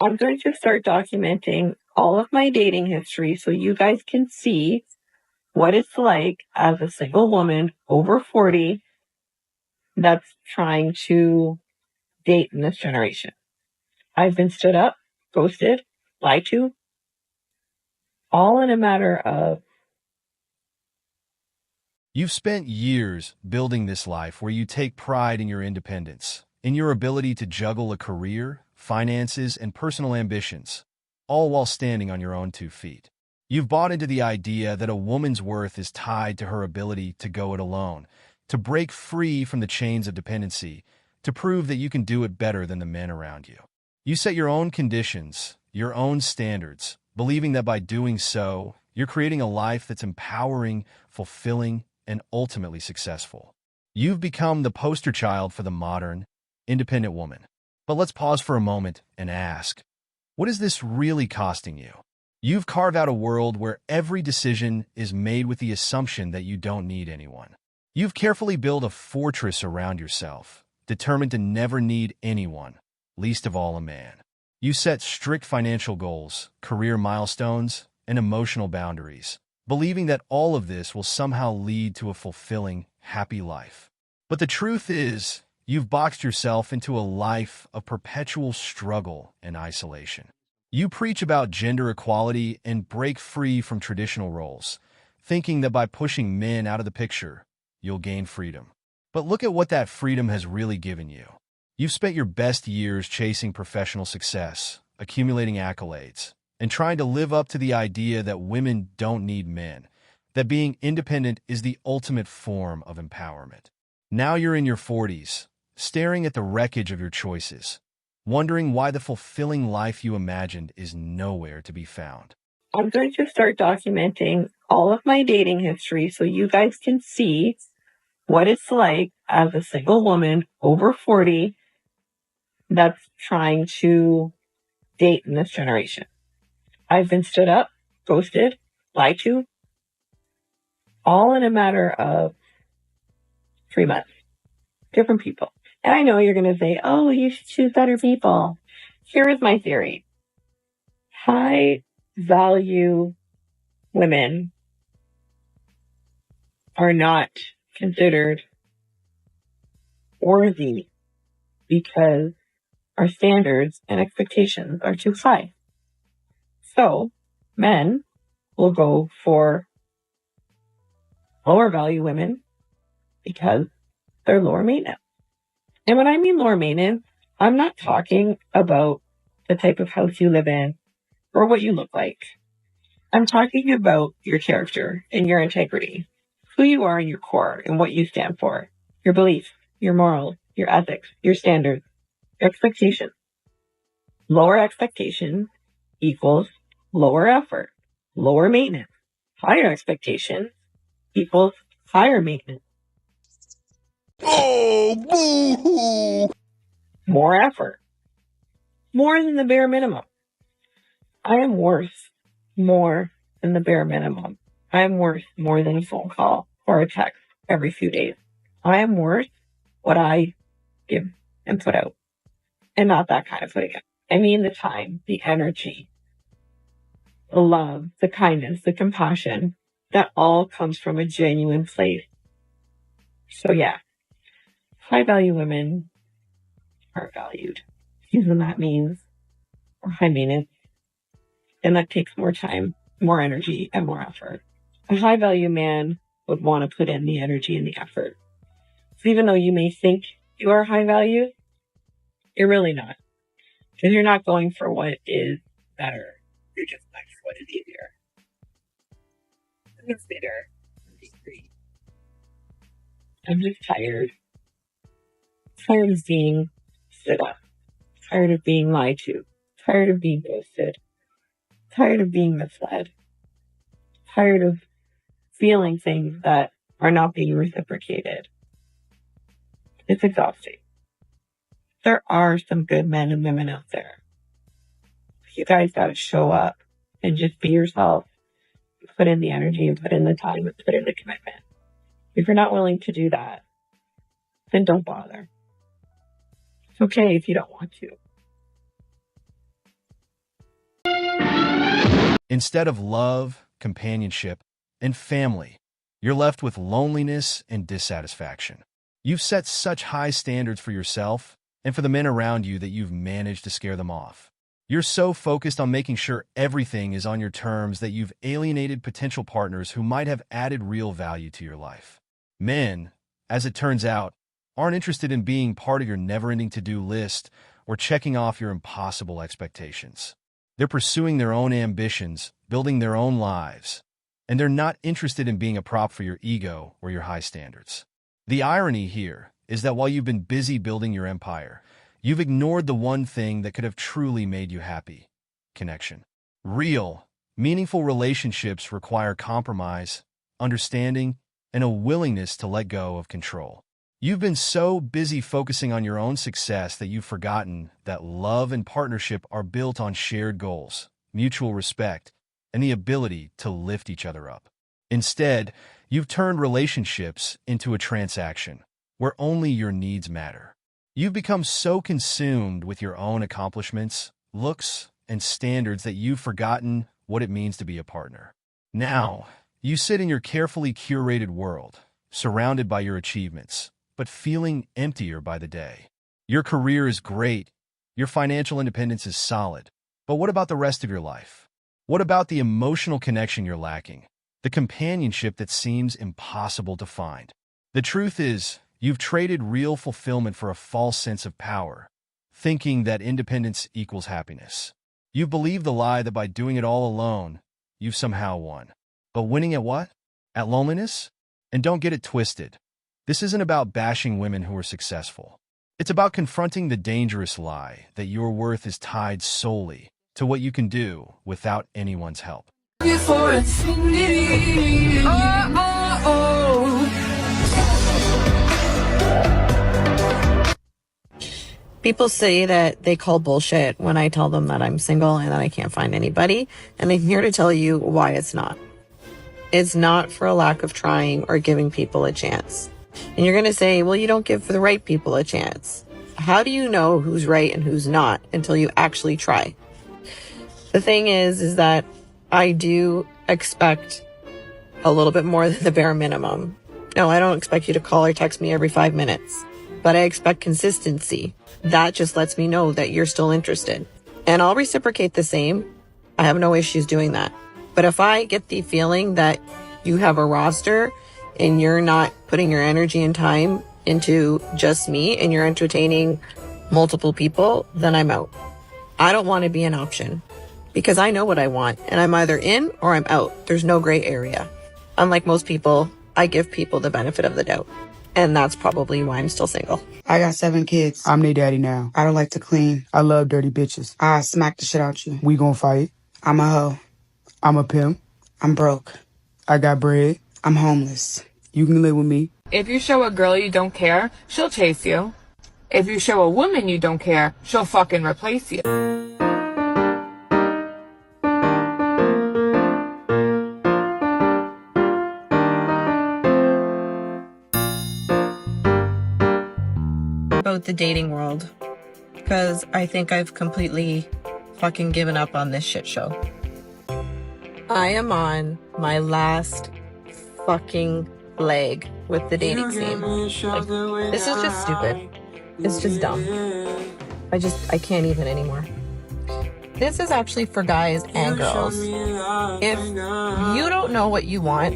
I'm going to start documenting all of my dating history so you guys can see what it's like as a single woman over 40 that's trying to date in this generation. I've been stood up, ghosted, lied to, all in a matter of You've spent years building this life where you take pride in your independence, in your ability to juggle a career, finances, and personal ambitions, all while standing on your own 2 feet. You've bought into the idea that a woman's worth is tied to her ability to go it alone, to break free from the chains of dependency, to prove that you can do it better than the men around you. You set your own conditions, your own standards, believing that by doing so, you're creating a life that's empowering, fulfilling, and ultimately successful. You've become the poster child for the modern, independent woman. But let's pause for a moment and ask, what is this really costing you? You've carved out a world where every decision is made with the assumption that you don't need anyone. You've carefully built a fortress around yourself, determined to never need anyone, least of all a man. You set strict financial goals, career milestones, and emotional boundaries, believing that all of this will somehow lead to a fulfilling, happy life. But the truth is, you've boxed yourself into a life of perpetual struggle and isolation. You preach about gender equality and break free from traditional roles, thinking that by pushing men out of the picture, you'll gain freedom. But look at what that freedom has really given you. You've spent your best years chasing professional success, accumulating accolades, and trying to live up to the idea that women don't need men, that being independent is the ultimate form of empowerment. Now you're in your 40s, staring at the wreckage of your choices, wondering why the fulfilling life you imagined is nowhere to be found. I'm going to start documenting all of my dating history so you guys can see what it's like as a single woman over 40 that's trying to date in this generation. I've been stood up, ghosted, lied to, all in a matter of 3 months. Different people. And I know you're going to say, oh, you should choose better people. Here is my theory. High value women are not considered worthy because our standards and expectations are too high. So men will go for lower value women because they're lower maintenance. And when I mean lower maintenance, I'm not talking about the type of house you live in or what you look like. I'm talking about your character and your integrity, who you are in your core and what you stand for, your beliefs, your morals, your ethics, your standards, your expectations. Lower expectations equals lower effort, lower maintenance. Higher expectations equals higher maintenance. Oh, boo-hoo! More effort, more than the bare minimum. I am worth more than the bare minimum. I am worth more than a phone call or a text every few days. I am worth what I give and put out, and not that kind of putting out. I mean the time, the energy, the love, the kindness, the compassion, that all comes from a genuine place. So yeah, high value women are valued. Even that means we're high maintenance, and that takes more time, more energy, and more effort. A high value man would want to put in the energy and the effort. So even though you may think you are high value, you're really not. Because you're not going for what is better. You're just going for what is easier. And it's bitter. It's free. I'm just tired. Tired of being stood up. Tired of being lied to. Tired of being ghosted. Tired of being misled. Tired of feeling things that are not being reciprocated. It's exhausting. There are some good men and women out there. You guys got to show up and just be yourself. Put in the energy and put in the time and put in the commitment. If you're not willing to do that, then don't bother. It's okay if you don't want to. Instead of love, companionship, and family, you're left with loneliness and dissatisfaction. You've set such high standards for yourself and for the men around you that you've managed to scare them off. You're so focused on making sure everything is on your terms that you've alienated potential partners who might have added real value to your life. Men, as it turns out, aren't interested in being part of your never-ending to-do list or checking off your impossible expectations. They're pursuing their own ambitions, building their own lives, and they're not interested in being a prop for your ego or your high standards. The irony here is that while you've been busy building your empire, you've ignored the one thing that could have truly made you happy: connection. Real, meaningful relationships require compromise, understanding, and a willingness to let go of control. You've been so busy focusing on your own success that you've forgotten that love and partnership are built on shared goals, mutual respect, and the ability to lift each other up. Instead, you've turned relationships into a transaction where only your needs matter. You've become so consumed with your own accomplishments, looks, and standards that you've forgotten what it means to be a partner. Now, you sit in your carefully curated world, surrounded by your achievements, but feeling emptier by the day. Your career is great, your financial independence is solid, but what about the rest of your life? What about the emotional connection you're lacking, the companionship that seems impossible to find? The truth is, you've traded real fulfillment for a false sense of power, thinking that independence equals happiness. You've believed the lie that by doing it all alone, you've somehow won. But winning at what? At loneliness? And don't get it twisted. This isn't about bashing women who are successful. It's about confronting the dangerous lie that your worth is tied solely to what you can do without anyone's help. People say that they call bullshit when I tell them that I'm single and that I can't find anybody, and I'm here to tell you why it's not. It's not for a lack of trying or giving people a chance. And you're going to say, well, you don't give the right people a chance. How do you know who's right and who's not until you actually try? The thing is that I do expect a little bit more than the bare minimum. No, I don't expect you to call or text me every 5 minutes, but I expect consistency. That just lets me know that you're still interested. And I'll reciprocate the same. I have no issues doing that. But if I get the feeling that you have a roster and you're not putting your energy and time into just me and you're entertaining multiple people, then I'm out. I don't want to be an option because I know what I want and I'm either in or I'm out. There's no gray area. Unlike most people, I give people the benefit of the doubt. And that's probably why I'm still single. I got 7 kids. I'm their daddy now. I don't like to clean. I love dirty bitches. I smack the shit out you. We gon' fight. I'm a hoe. I'm a pimp. I'm broke. I got bread. I'm homeless. You can live with me. If you show a girl you don't care, she'll chase you. If you show a woman you don't care, she'll fucking replace you. About the dating world, because I think I've completely fucking given up on this shit show. I am on my last fucking leg with the dating scene. Like, this is just stupid. It's just dumb. I can't even anymore. This is actually for guys and girls. If you don't know what you want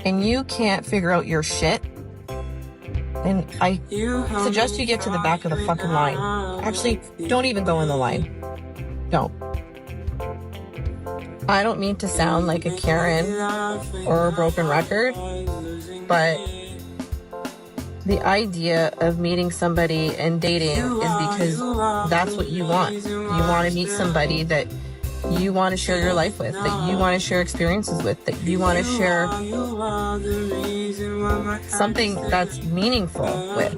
and you can't figure out your shit, then I suggest you get to the back of the fucking line. Actually, don't even go in the line. Don't. I don't mean to sound like a Karen or a broken record, but the idea of meeting somebody and dating is because that's what you want. You want to meet somebody that you want to share your life with, that you want to share experiences with, that you want to share something that's meaningful with.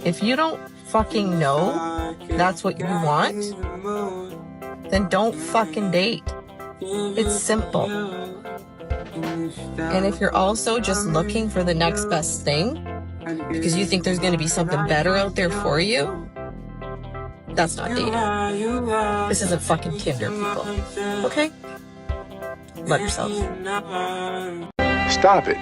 If you don't fucking know that's what you want, then don't fucking date. It's simple. And if you're also just looking for the next best thing because you think there's going to be something better out there for you, that's not dating. This isn't fucking Tinder, people. Okay? Love yourself. Stop it.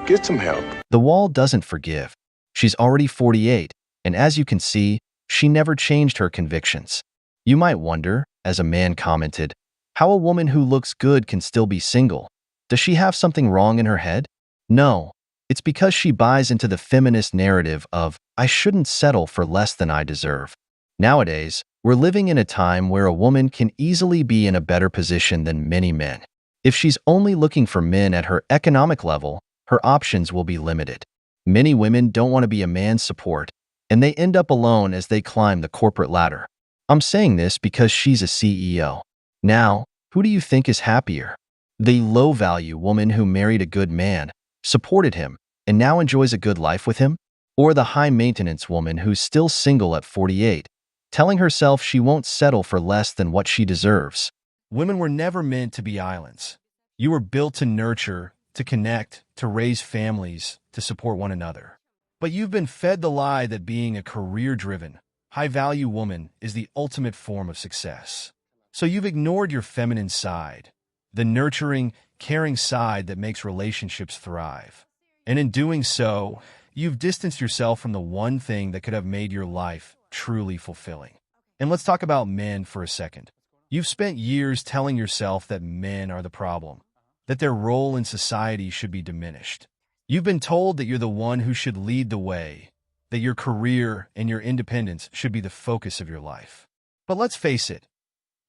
Get some help. The wall doesn't forgive. She's already 48, and as you can see, she never changed her convictions. You might wonder, as a man commented, how a woman who looks good can still be single. Does she have something wrong in her head? No. It's because she buys into the feminist narrative of, I shouldn't settle for less than I deserve. Nowadays, we're living in a time where a woman can easily be in a better position than many men. If she's only looking for men at her economic level, her options will be limited. Many women don't want to be a man's support, and they end up alone as they climb the corporate ladder. I'm saying this because she's a CEO. Now, who do you think is happier? The low-value woman who married a good man, supported him, and now enjoys a good life with him? Or the high-maintenance woman who's still single at 48, telling herself she won't settle for less than what she deserves? Women were never meant to be islands. You were built to nurture, to connect, to raise families, to support one another. But you've been fed the lie that being a career-driven, high-value woman is the ultimate form of success. So you've ignored your feminine side, the nurturing, caring side that makes relationships thrive. And in doing so, you've distanced yourself from the one thing that could have made your life truly fulfilling. And let's talk about men for a second. You've spent years telling yourself that men are the problem, that their role in society should be diminished. You've been told that you're the one who should lead the way, that your career and your independence should be the focus of your life. But let's face it,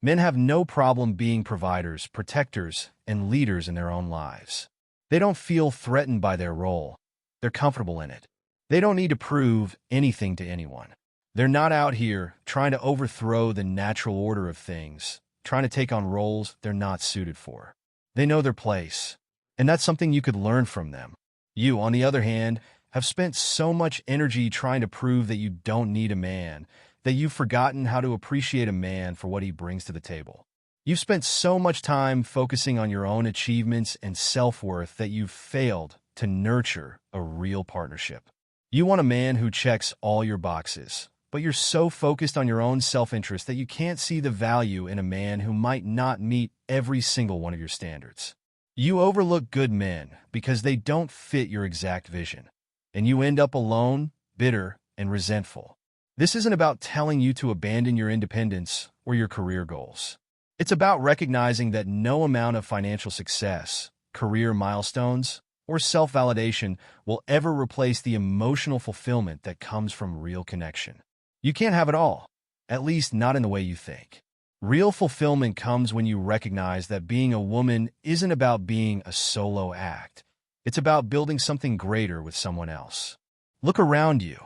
men have no problem being providers, protectors, and leaders in their own lives. They don't feel threatened by their role. They're comfortable in it. They don't need to prove anything to anyone. They're not out here trying to overthrow the natural order of things, trying to take on roles they're not suited for. They know their place, and that's something you could learn from them. You, on the other hand, have spent so much energy trying to prove that you don't need a man, that you've forgotten how to appreciate a man for what he brings to the table. You've spent so much time focusing on your own achievements and self-worth that you've failed to nurture a real partnership. You want a man who checks all your boxes, but you're so focused on your own self-interest that you can't see the value in a man who might not meet every single one of your standards. You overlook good men because they don't fit your exact vision, and you end up alone, bitter, and resentful. This isn't about telling you to abandon your independence or your career goals. It's about recognizing that no amount of financial success, career milestones, or self-validation will ever replace the emotional fulfillment that comes from real connection. You can't have it all, at least not in the way you think. Real fulfillment comes when you recognize that being a woman isn't about being a solo act. It's about building something greater with someone else. Look around you.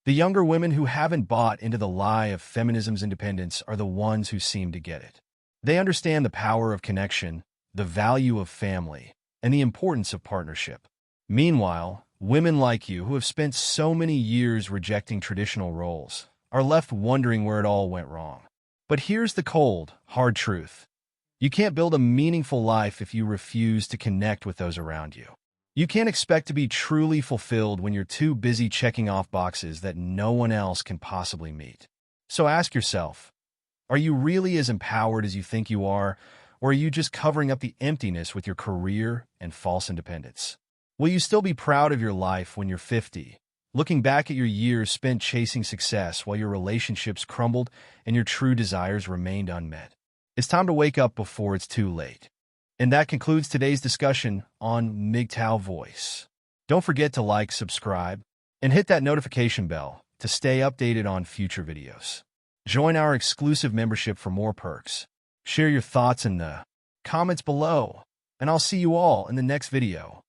The younger women who haven't bought into the lie of feminism's independence are the ones who seem to get it. They understand the power of connection, the value of family, and the importance of partnership. Meanwhile, women like you who have spent so many years rejecting traditional roles are left wondering where it all went wrong. But here's the cold, hard truth. You can't build a meaningful life if you refuse to connect with those around you. You can't expect to be truly fulfilled when you're too busy checking off boxes that no one else can possibly meet. So ask yourself, are you really as empowered as you think you are, or are you just covering up the emptiness with your career and false independence? Will you still be proud of your life when you're 50, looking back at your years spent chasing success while your relationships crumbled and your true desires remained unmet? It's time to wake up before it's too late. And that concludes today's discussion on MGTOW Voice. Don't forget to like, subscribe, and hit that notification bell to stay updated on future videos. Join our exclusive membership for more perks. Share your thoughts in the comments below, and I'll see you all in the next video.